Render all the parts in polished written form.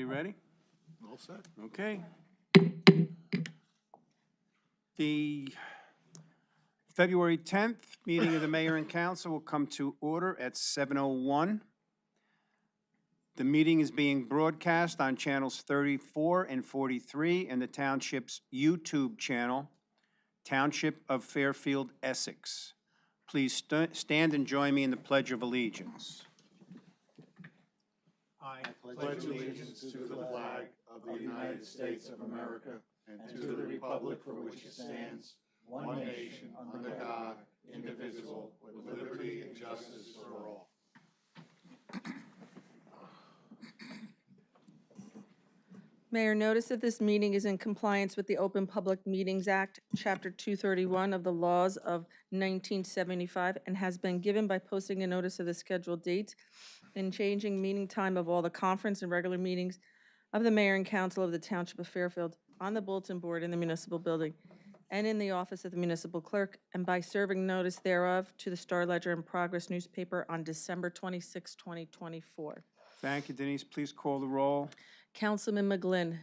Everybody ready? All set. Okay. The February 10th meeting of the Mayor and Council will come to order at 7:01. The meeting is being broadcast on channels 34 and 43 and the Township's YouTube channel, Township of Fairfield, Essex. Please stand and join me in the Pledge of Allegiance. I Pledge allegiance to the flag of the United States of America and to the republic for which it stands, one nation, under God, indivisible, with liberty and justice for all. Mayor, notice that this meeting is in compliance with the Open Public Meetings Act, Chapter 231 of the laws of 1975, and has been given by posting a notice of the scheduled dates and changing meeting time of all the conference and regular meetings of the Mayor and Council of the Township of Fairfield on the bulletin board in the municipal building and in the office of the municipal clerk, and by serving notice thereof to the Star Ledger and Progress newspaper on December 26, 2024. Thank you, Denise. Please call the roll. Councilman McGlynn.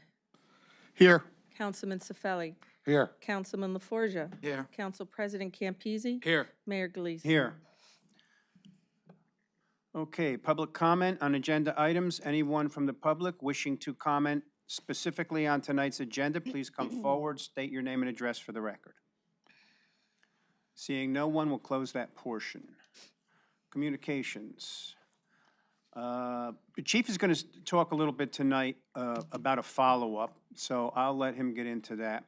Here. Councilman Cifelli. Here. Councilman LaForgia. Here. Council President Campisi. Here. Mayor Gleason. Here. Okay, public comment on agenda items. Anyone from the public wishing to comment specifically on tonight's agenda, please come forward, state your name and address for the record. Seeing no one, we'll close that portion. Communications. The chief is going to talk a little bit tonight about a follow-up, so I'll let him get into that.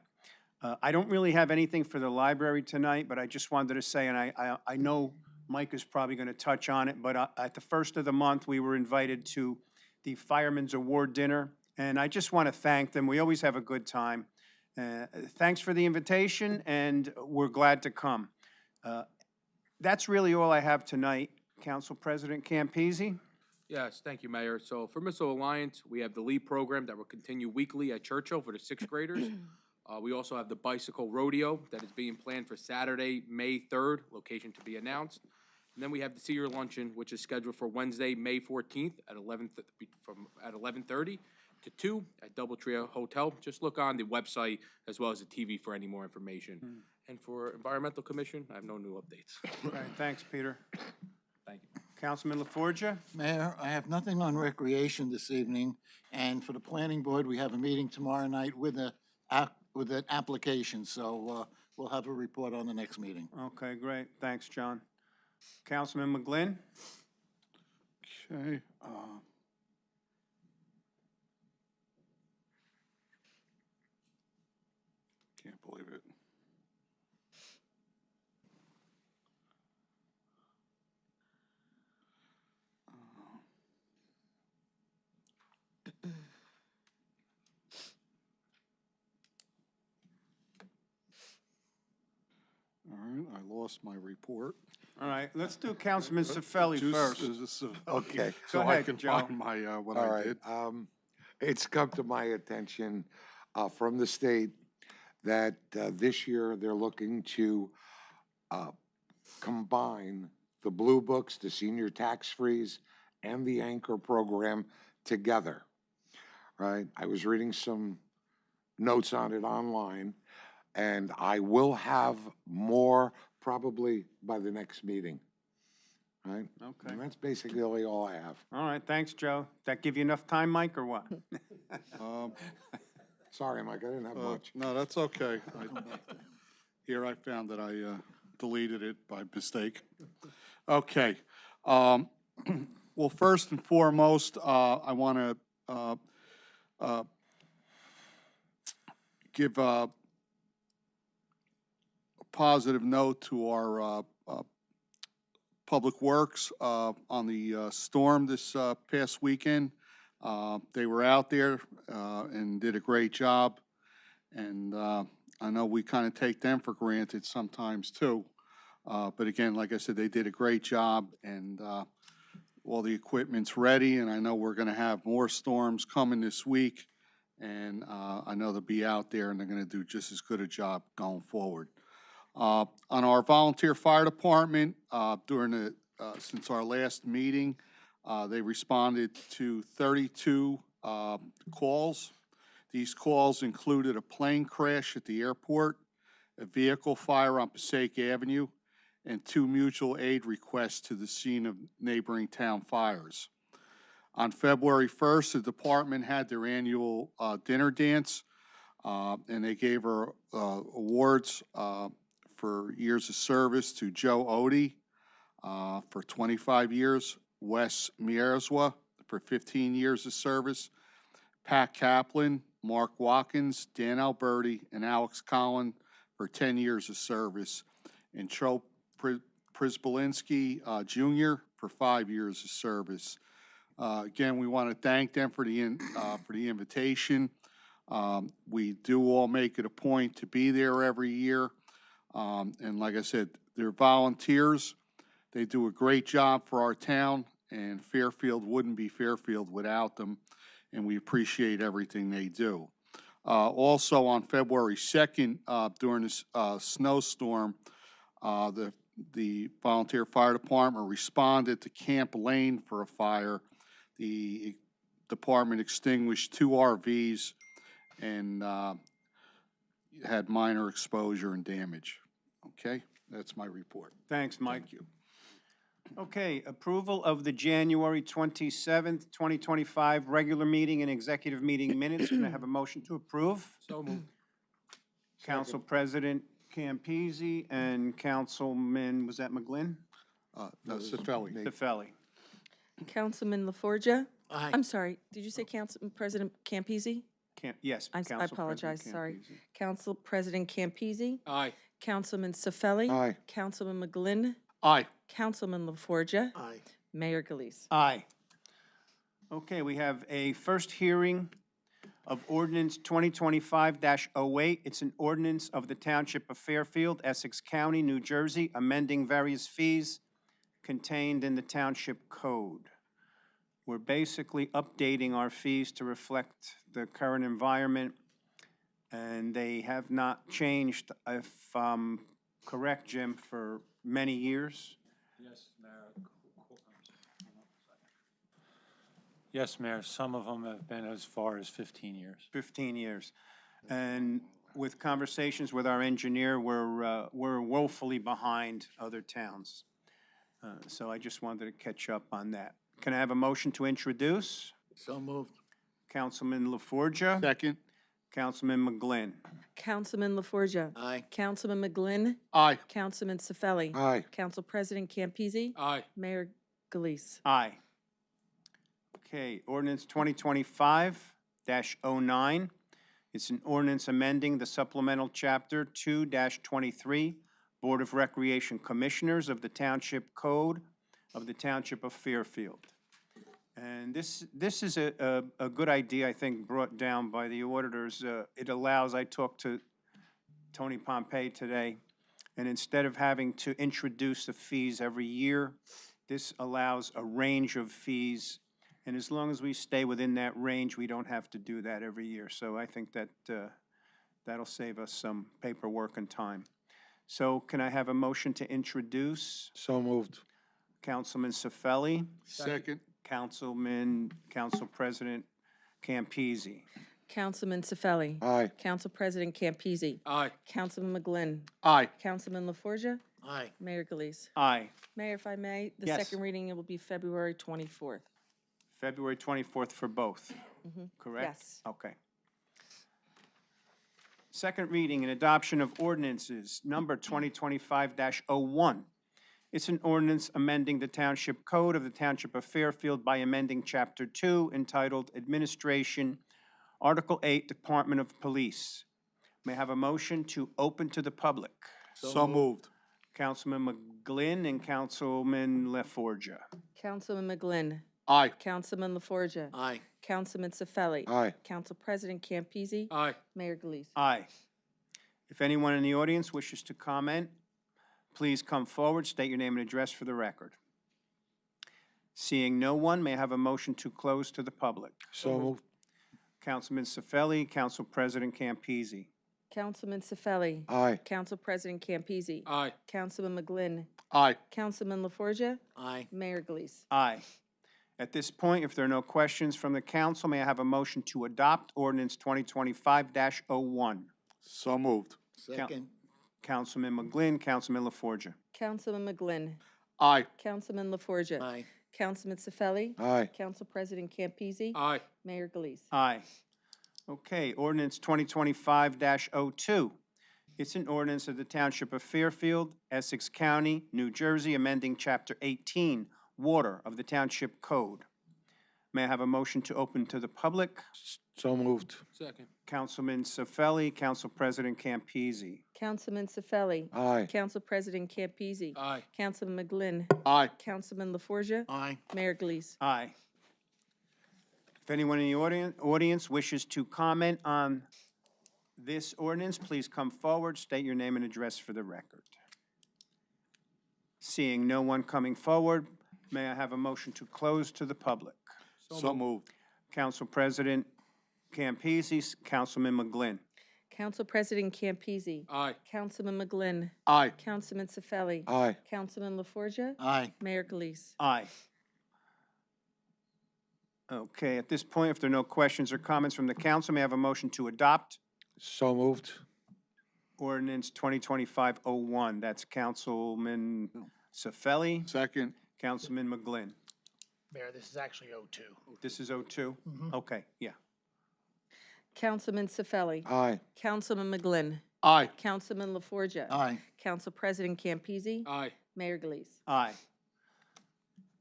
I don't really have anything for the library tonight, but I just wanted to say, and I know Mike is probably going to touch on it, but at the first of the month, we were invited to the Fireman's Award Dinner, and I just want to thank them. We always have a good time. Thanks for the invitation, and we're glad to come. That's really all I have tonight. Council President Campisi. Yes, thank you, Mayor. So for Missile Alliance, we have the LEAP program that will continue weekly at Churchill for the sixth graders. We also have the bicycle rodeo that is being planned for Saturday, May 3rd, location to be announced. And then we have the senior luncheon, which is scheduled for Wednesday, May 14th at 11:30 to 2 at Doubletree Hotel. Just look on the website as well as the TV for any more information. And for Environmental Commission, I have no new updates. All right, thanks, Peter. Thank you. Councilman LaForgia. Mayor, I have nothing on recreation this evening, and for the planning board, we have a meeting tomorrow night with an application, so we'll have a report on the next meeting. Okay, great. Thanks, John. Councilman McGlynn. Okay. Can't believe it. All right, I lost my report. All right, let's do Councilman Cifelli first. Okay. Go So I ahead, can Joe. find my, what All I right. did. It's come to my attention from the state that this year they're looking to combine the Blue Books, the senior tax freeze, and the Anchor program together, right? I was reading some notes on it online, and I will have more probably by the next meeting, right? Okay. And that's basically all I have. All right, thanks, Joe. That give you enough time, Mike, or what? Sorry, Mike, I didn't have much. No, that's okay. Here I found that I deleted it by mistake. Okay. Well, first and foremost, I want to give a positive note to our Public Works on the storm this past weekend. They were out there and did a great job. And I know we kind of take them for granted sometimes too. But again, like I said, they did a great job, and all the equipment's ready. And I know we're going to have more storms coming this week. And I know they'll be out there and they're going to do just as good a job going forward. On our volunteer fire department, since our last meeting, they responded to 32 calls. These calls included a plane crash at the airport, a vehicle fire on Passaic Avenue, and 2 mutual aid requests to the scene of neighboring town fires. On February 1st, the department had their annual dinner dance, and they gave her awards for years of service to Joe Odie for 25 years, Wes Mierswa for 15 years of service, Pat Kaplan, Mark Watkins, Dan Alberti, and Alex Collin for 10 years of service, and Cho Prisbalinski Jr. for 5 years of service. Again, we want to thank them for the invitation. We do all make it a point to be there every year. And like I said, they're volunteers. They do a great job for our town, and Fairfield wouldn't be Fairfield without them, and we appreciate everything they do. Also, on February 2nd, during this snowstorm, the volunteer fire department responded to Camp Lane for a fire. The department extinguished 2 RVs and had minor exposure and damage. Okay, that's my report. Thanks, Mike. Thank you. Okay, approval of the January 27th, 2025 regular meeting and executive meeting minutes. Can I have a motion to approve? So moved. Council President Campese and Councilman, was that McGlynn? No, Cifelli. Cifelli. Councilman LaForgia? Aye. I'm sorry, did you say Council President Campese? Yes. I Council President apologize, sorry. Campese. Council President Campese? Aye. Councilman Cifelli? Aye. Councilman McGlynn? Aye. Councilman LaForgia? Aye. Mayor Galise? Aye. Okay, we have a first hearing of ordinance 2025-08. It's an ordinance of the Township of Fairfield, Essex County, New Jersey, amending various fees contained in the Township Code. We're basically updating our fees to reflect the current environment, and they have not changed, if I'm correct, Jim, for many years. Yes, Mayor. Yes, Mayor, some of them have been as far as 15 years. 15 years. And with conversations with our engineer, we're woefully behind other towns. So I just wanted to catch up on that. Can I have a motion to introduce? So moved. Councilman LaForgia. Second. Councilman McGlynn. Councilman LaForgia? Aye. Councilman McGlynn? Aye. Councilman Cifelli? Aye. Council President Campese? Aye. Mayor Galise? Aye. Okay, ordinance 2025-09. It's an ordinance amending the supplemental chapter 2-23, Board of Recreation Commissioners of the Township Code of the Township of Fairfield. And this is a good idea, I think, brought down by the auditors. It allows, I talked to Tony Pompey today, and instead of having to introduce the fees every year, this allows a range of fees. And as long as we stay within that range, we don't have to do that every year. So I think that that'll save us some paperwork and time. So can I have a motion to introduce? So moved. Councilman Cifelli, Second. Council President Campese. Councilman Cifelli? Aye. Council President Campese? Aye. Councilman McGlynn? Aye. Councilman LaForgia? Aye. Mayor Galise? Aye. Mayor, if I may, the Yes. second reading, it will be February 24th. February 24th for both, correct? Yes. Okay. Second reading and adoption of ordinances, number 2025-01. It's an ordinance amending the Township Code of the Township of Fairfield by amending Chapter 2 entitled Administration, Article 8, Department of Police. May I have a motion to open to the public? So moved. Councilman McGlynn and Councilman LaForgia. Councilman McGlynn? Aye. Councilman LaForgia? Aye. Councilman Cifelli? Aye. Council President Campese? Aye. Mayor Galise? Aye. If anyone in the audience wishes to comment, please come forward, state your name and address for the record. Seeing no one, may I have a motion to close to the public? So moved. Councilman Cifelli, Council President Campese. Councilman Cifelli? Aye. Council President Campese? Aye. Councilman McGlynn? Aye. Councilman LaForgia? Aye. Mayor Galise? Aye. At this point, if there are no questions from the council, may I have a motion to adopt ordinance 2025-01? So moved. Second. Councilman McGlynn, Councilman LaForgia. Councilman McGlynn. Aye. Councilman LaForgia. Aye. Councilman Cifelli. Aye. Council President Campese. Aye. Mayor Galise. Aye. Okay, ordinance 2025-02. It's an ordinance of the Township of Fairfield, Essex County, New Jersey, amending Chapter 18, Water of the Township Code. May I have a motion to open to the public? So moved. Second. Councilman Cifelli, Council President Campese. Councilman Cifelli. Aye. Council President Campese. Aye. Councilman McGlynn. Aye. Councilman LaForgia. Aye. Mayor Galise. Aye. If anyone in the audience wishes to comment on this ordinance, please come forward, state your name and address for the record. Seeing no one coming forward, may I have a motion to close to the public? So moved. Council President Campese, Councilman McGlynn. Council President Campese. Aye. Councilman McGlynn. Aye. Councilman Cifelli. Aye. Councilman LaForgia. Aye. Mayor Galise. Aye. Okay, at this point, if there are no questions or comments from the council, may I have a motion to adopt So moved. ordinance 2025-01? That's Councilman Cifelli, Second. Councilman McGlynn. Mayor, this is actually 02. This is 02? Okay, yeah. Councilman Cifelli. Aye. Councilman McGlynn. Aye. Councilman LaForgia. Aye. Council President Campese. Aye. Mayor Galise. Aye.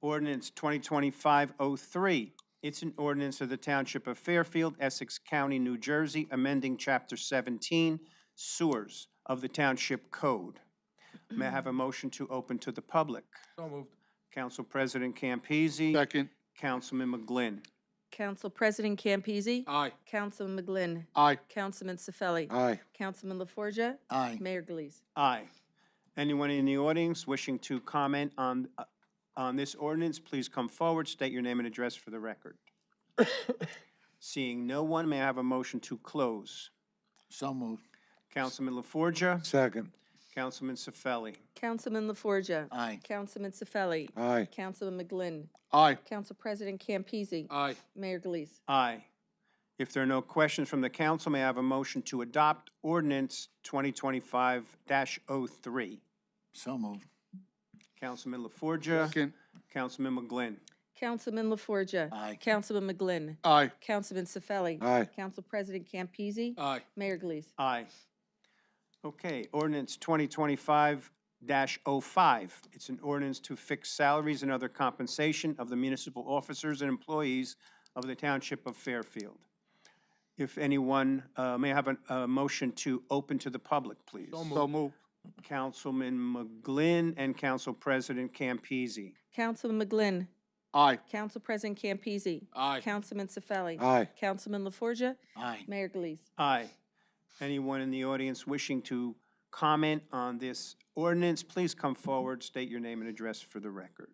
Ordinance 2025-03. It's an ordinance of the Township of Fairfield, Essex County, New Jersey, amending Chapter 17, Sewers of the Township Code. May I have a motion to open to the public? So moved. Council President Campese. Second. Councilman McGlynn. Council President Campese. Aye. Councilman McGlynn. Aye. Councilman Cifelli. Aye. Councilman LaForgia. Aye. Mayor Galise. Aye. Anyone in the audience wishing to comment on this ordinance, please come forward, state your name and address for the record. Seeing no one, may I have a motion to close? So moved. Councilman LaForgia, Second. Councilman Cifelli. Councilman LaForgia. Aye. Councilman Cifelli. Aye. Councilman McGlynn. Aye. Council President Campese. Aye. Mayor Galise. Aye. If there are no questions from the council, may I have a motion to adopt ordinance 2025-03? So moved. Councilman LaForgia, Second. Councilman McGlynn. Councilman LaForgia. Aye. Councilman McGlynn. Aye. Councilman Cifelli. Aye. Council President Campese. Aye. Mayor Galise. Aye. Okay, ordinance 2025-05. It's an ordinance to fix salaries and other compensation of the municipal officers and employees of the Township of Fairfield. If anyone, may I have a motion to open to the public, please? So moved. Councilman McGlynn and Council President Campese. Councilman McGlynn. Aye. Council President Campese. Aye. Councilman Cifelli. Aye. Councilman LaForgia. Aye. Mayor Galise. Aye. Anyone in the audience wishing to comment on this ordinance, please come forward, state your name and address for the record.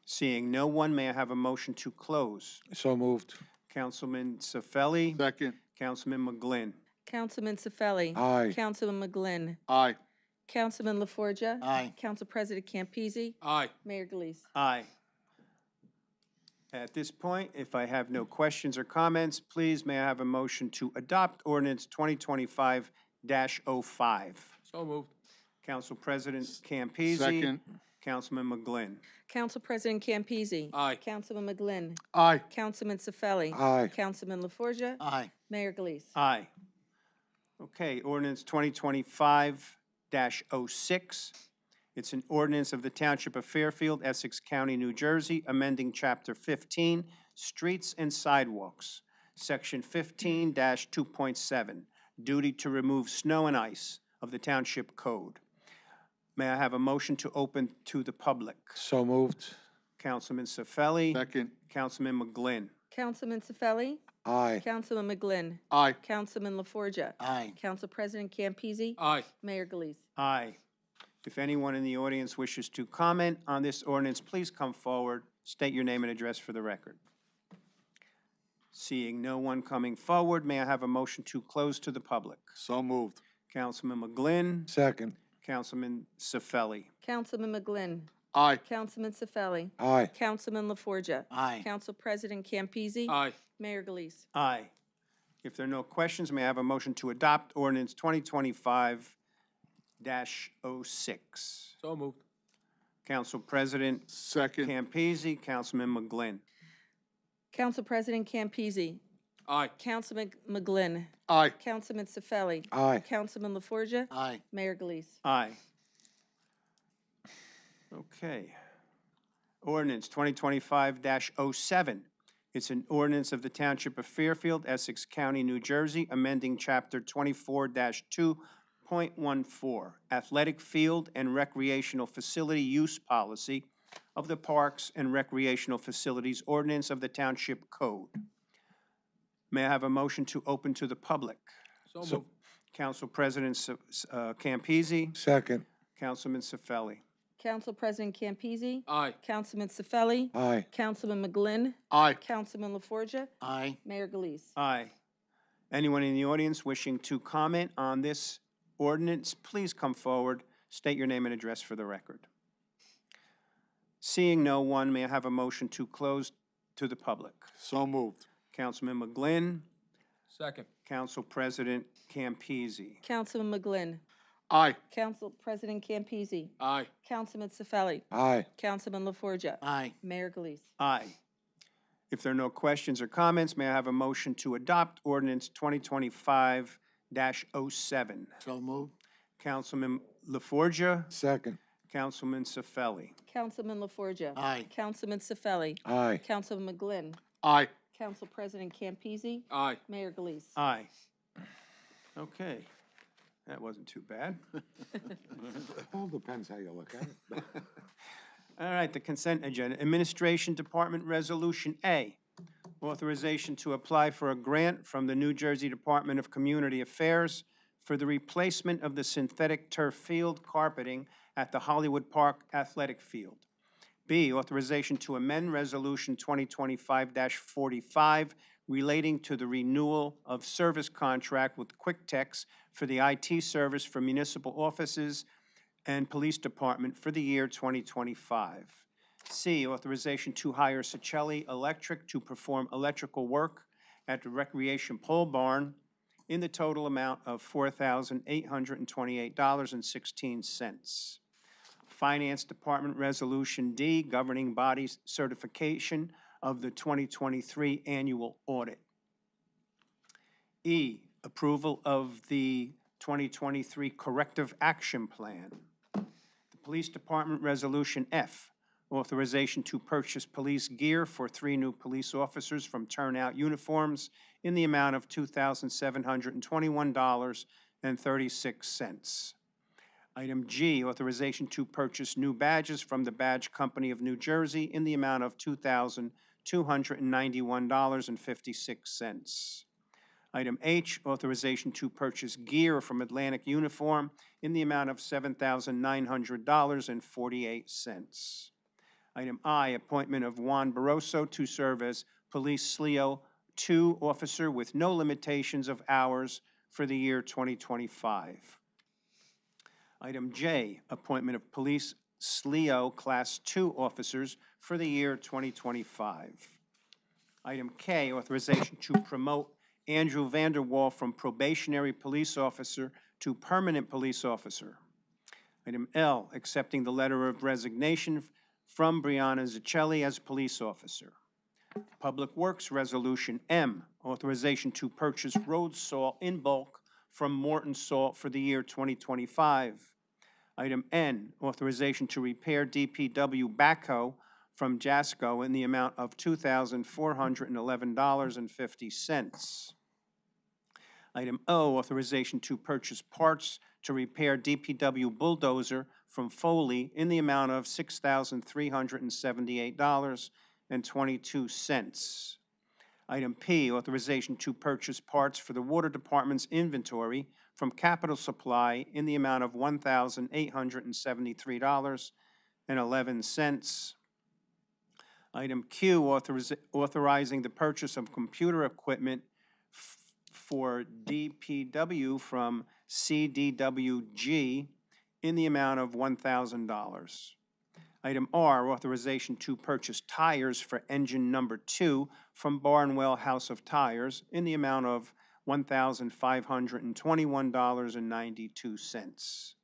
Seeing no one, may I have a motion to close? So moved. Councilman Cifelli, Second. Councilman McGlynn. Councilman Cifelli. Aye. Councilman McGlynn. Aye. Councilman LaForgia. Aye. Council President Campese. Aye. Mayor Galise. Aye. At this point, if I have no questions or comments, please may I have a motion to adopt ordinance 2025-05? So moved. Council President Campese. Second. Councilman McGlynn. Council President Campese. Aye. Councilman McGlynn. Aye. Councilman Cifelli. Aye. Councilman LaForgia. Aye. Mayor Galise. Aye. Okay, ordinance 2025-06. It's an ordinance of the Township of Fairfield, Essex County, New Jersey, amending Chapter 15, Streets and Sidewalks, Section 15-2.7, Duty to Remove Snow and Ice of the Township Code. May I have a motion to open to the public? So moved. Councilman Cifelli. Second. Councilman McGlynn. Councilman Cifelli. Aye. Councilman McGlynn. Aye. Councilman LaForgia. Aye. Council President Campese. Aye. Mayor Galise. Aye. If anyone in the audience wishes to comment on this ordinance, please come forward, state your name and address for the record. Seeing no one coming forward, may I have a motion to close to the public? So moved. Councilman McGlynn, Second. Councilman Cifelli. Councilman McGlynn. Aye. Councilman Cifelli. Aye. Councilman LaForgia. Aye. Council President Campese. Aye. Mayor Galise. Aye. If there are no questions, may I have a motion to adopt ordinance 2025-06? So moved. Council President Second. Campese, Councilman McGlynn. Council President Campese. Aye. Councilman McGlynn. Aye. Councilman Cifelli. Aye. Councilman LaForgia. Aye. Mayor Galise. Aye. Okay. Ordinance 2025-07. It's an ordinance of the Township of Fairfield, Essex County, New Jersey, amending Chapter 24-2.14, Athletic Field and Recreational Facility Use Policy of the Parks and Recreational Facilities Ordinance of the Township Code. May I have a motion to open to the public? So moved. Council President Campese, Second. Councilman Cifelli. Council President Campese. Aye. Councilman Cifelli. Aye. Councilman McGlynn. Aye. Councilman LaForgia. Aye. Mayor Galise. Aye. Anyone in the audience wishing to comment on this ordinance, please come forward, state your name and address for the record. Seeing no one, may I have a motion to close to the public? So moved. Councilman McGlynn, Second. Council President Campese. Councilman McGlynn. Aye. Council President Campese. Aye. Councilman Cifelli. Aye. Councilman LaForgia. Aye. Mayor Galise. Aye. If there are no questions or comments, may I have a motion to adopt ordinance 2025-07? So moved. Councilman LaForgia, Second. Councilman Cifelli. Councilman LaForgia. Aye. Councilman Cifelli. Aye. Councilman McGlynn. Aye. Council President Campese. Aye. Mayor Galise. Aye. Okay, that wasn't too bad. All depends how you look at it. All right, the consent agenda. Administration Department Resolution A, authorization to apply for a grant from the New Jersey Department of Community Affairs for the replacement of the synthetic turf field carpeting at the Hollywood Park Athletic Field. B, authorization to amend Resolution 2025-45 relating to the renewal of service contract with QuickTex for the IT service for municipal offices and police department for the year 2025. C, authorization to hire Sicelli Electric to perform electrical work at the Recreation Pole Barn in the total amount of $4,828.16. Finance Department Resolution D, governing bodies certification of the 2023 annual audit. E, approval of the 2023 corrective action plan. The Police Department Resolution F, authorization to purchase police gear for 3 new police officers from Turnout Uniforms in the amount of $2,721.36. Item G, authorization to purchase new badges from the Badge Company of New Jersey in the amount of $2,291.56. Item H, authorization to purchase gear from Atlantic Uniform in the amount of $7,900.48. Item I, appointment of Juan Barroso to serve as Police SLEO 2 officer with no limitations of hours for the year 2025. Item J, appointment of Police SLEO Class 2 officers for the year 2025. Item K, authorization to promote Andrew Vanderwall from probationary police officer to permanent police officer. Item L, accepting the letter of resignation from Brianna Zicelli as police officer. Public Works Resolution M, authorization to purchase road salt in bulk from Morton Salt for the year 2025. Item N, authorization to repair DPW backhoe from Jasco in the amount of $2,411.50. Item O, authorization to purchase parts to repair DPW bulldozer from Foley in the amount of $6,378.22. Item P, authorization to purchase parts for the Water Department's inventory from Capital Supply in the amount of $1,873.11. Item Q, authorizing the purchase of computer equipment for DPW from CDWG in the amount of $1,000. Item R, authorization to purchase tires for engine number 2 from Barnwell House of Tires in the amount of $1,521.92.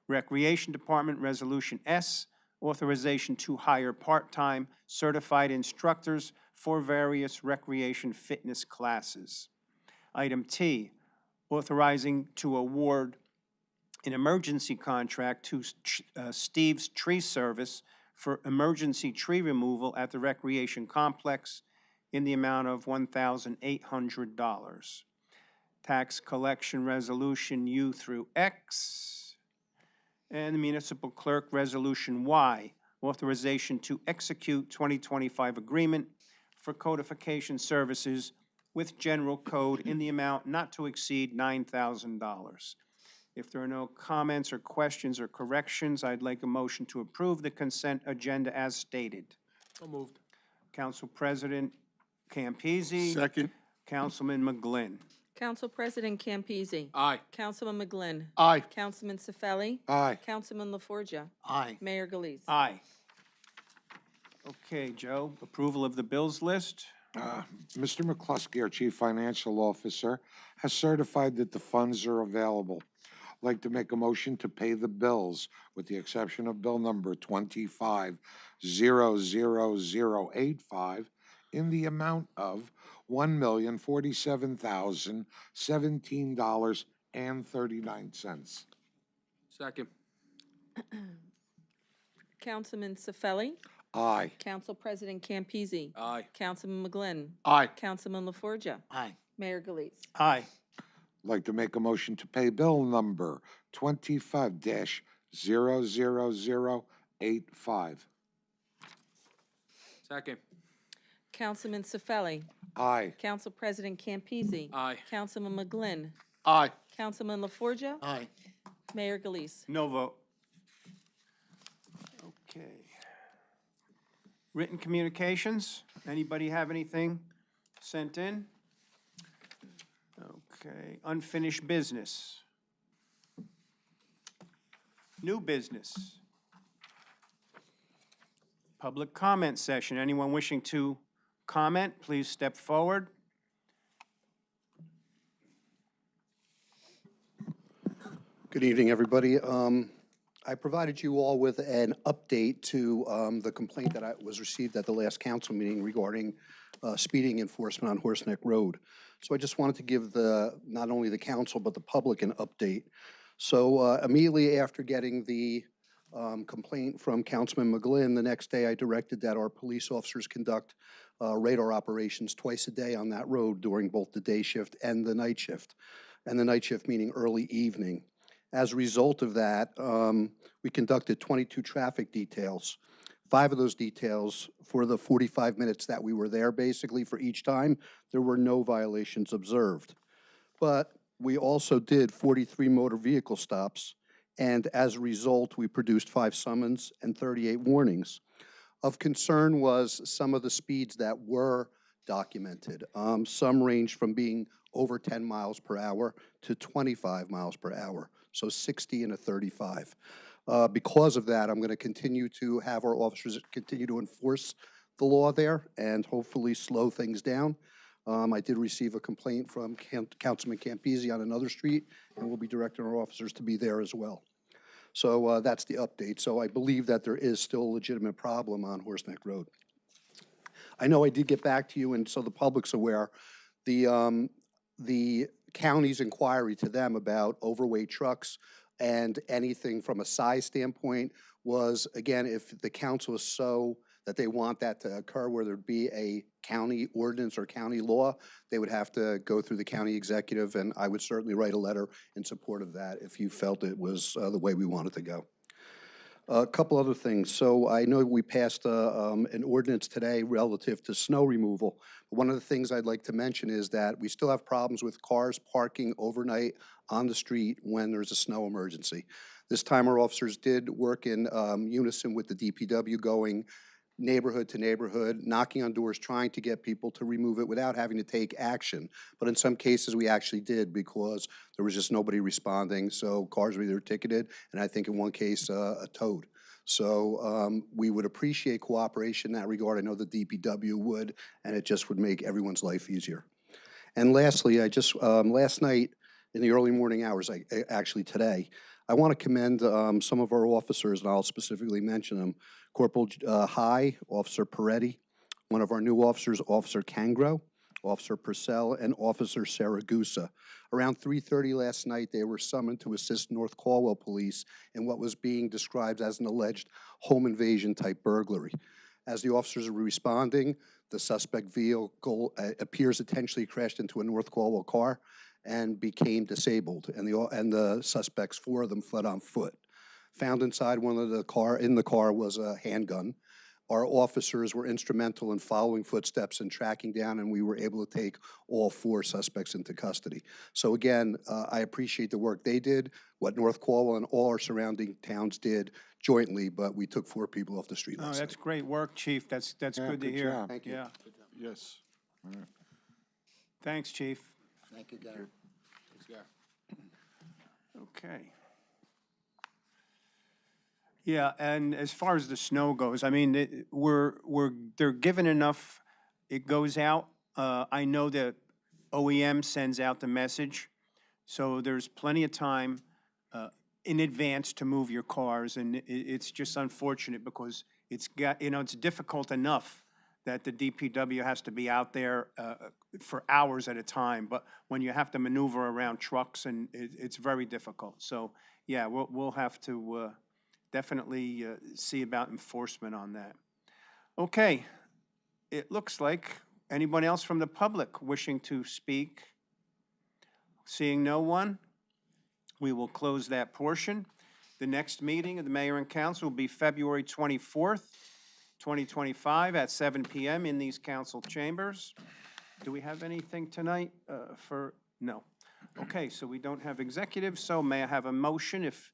Recreation Department Resolution S, authorization to hire part-time certified instructors for various recreation fitness classes. Item T, authorizing to award an emergency contract to Steve's Tree Service for emergency tree removal at the recreation complex in the amount of $1,800. Tax collection resolution U through X. And the municipal clerk resolution Y, authorization to execute 2025 agreement for codification services with general code in the amount not to exceed $9,000. If there are no comments or questions or corrections, I'd like a motion to approve the consent agenda as stated. So moved. Council President Campisi. Second. Councilman McGlynn. Council President Campisi. Aye. Councilman McGlynn. Aye. Councilman Cifelli. Aye. Councilman LaForgia. Aye. Mayor Galise. Aye. Okay, Joe, approval of the bills list. Mr. McCluskey, our Chief Financial Officer, has certified that the funds are available. I'd like to make a motion to pay the bills, with the exception of bill number 25-00085, in the amount of $1,047,017.39. Second. Councilman Cifelli. Aye. Council President Campisi. Aye. Councilman McGlynn. Aye. Councilman LaForgia. Aye. Mayor Galise. Aye. I'd like to make a motion to pay bill number 25-00085. Second. Councilman Cifelli. Aye. Council President Campisi. Aye. Councilman McGlynn. Aye. Councilman LaForgia. Aye. Mayor Galise. No vote. Okay. Written communications, anybody have anything sent in? Okay, unfinished business. New business. Public comment session, anyone wishing to comment, please step forward. Good evening, everybody. I provided you all with an update to the complaint that was received at the last council meeting regarding speeding enforcement on Horseneck Road. So I just wanted to give not only the council, but the public an update. So immediately after getting the complaint from Councilman McGlynn, the next day I directed that our police officers conduct radar operations twice a day on that road during both the day shift and the night shift. And the night shift meaning early evening. As a result of that, we conducted 22 traffic details. 5 of those details, for the 45 minutes that we were there, basically for each time, there were no violations observed. But we also did 43 motor vehicle stops, and as a result, we produced 5 summons and 38 warnings. Of concern was some of the speeds that were documented. Some ranged from being over 10 miles per hour to 25 miles per hour. So 60 and a 35. Because of that, I'm going to continue to have our officers continue to enforce the law there and hopefully slow things down. I did receive a complaint from Councilman Campisi on another street, and we'll be directing our officers to be there as well. So that's the update. So I believe that there is still a legitimate problem on Horseneck Road. I know I did get back to you, and so the public's aware. The county's inquiry to them about overweight trucks and anything from a size standpoint was, again, if the council is so that they want that to occur where there'd be a county ordinance or county law, they would have to go through the county executive, and I would certainly write a letter in support of that if you felt it was the way we wanted to go. A couple other things. So I know we passed an ordinance today relative to snow removal. One of the things I'd like to mention is that we still have problems with cars parking overnight on the street when there's a snow emergency. This time our officers did work in unison with the DPW, going neighborhood to neighborhood, knocking on doors, trying to get people to remove it without having to take action. But in some cases we actually did, because there was just nobody responding. So cars were either ticketed, and I think in one case towed. So we would appreciate cooperation in that regard. I know the DPW would, and it just would make everyone's life easier. And lastly, I just, last night, in the early morning hours, actually today, I want to commend some of our officers, and I'll specifically mention them. Corporal High, Officer Peretti, one of our new officers, Officer Cangro, Officer Purcell, and Officer Saragusa. Around 3:30 last night, they were summoned to assist North Caldwell Police in what was being described as an alleged home invasion type burglary. As the officers were responding, the suspect vehicle appears intentionally crashed into a North Caldwell car and became disabled, and the suspects, 4 of them, fled on foot. Found inside in the car was a handgun. Our officers were instrumental in following footsteps and tracking down, and we were able to take all 4 suspects into custody. So again, I appreciate the work they did, what North Caldwell and all our surrounding towns did jointly, but we took 4 people off the street Oh, last that's night. great work, Chief. That's Yeah, good to good hear. job. Thank you. Yeah. Yes. Thanks, Chief. Thank you, Gary. Okay. Yeah, and as far as the snow goes, I mean, they're given enough, it goes out. I know that OEM sends out the message, so there's plenty of time in advance to move your cars, and it's just unfortunate because it's difficult enough that the DPW has to be out there for hours at a time, but when you have to maneuver around trucks, and it's very difficult. So, yeah, we'll have to definitely see about enforcement on that. Okay, it looks like anyone else from the public wishing to speak? Seeing no one, we will close that portion. The next meeting of the mayor and council will be February 24th, 2025 at 7 p.m. in these council chambers. Do we have anything tonight no. Okay, so we don't have executive, so may I have a motion if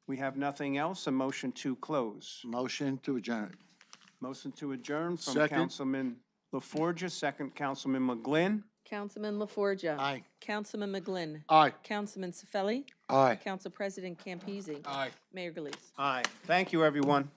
we have nothing else, a motion to close? Motion to adjourn. Motion to adjourn from Second. Councilman LaForgia, second Councilman McGlynn. Councilman LaForgia. Aye. Councilman McGlynn. Aye. Councilman Cifelli. Aye. Council President Campese. Aye. Mayor Galise. Aye. Thank you, everyone.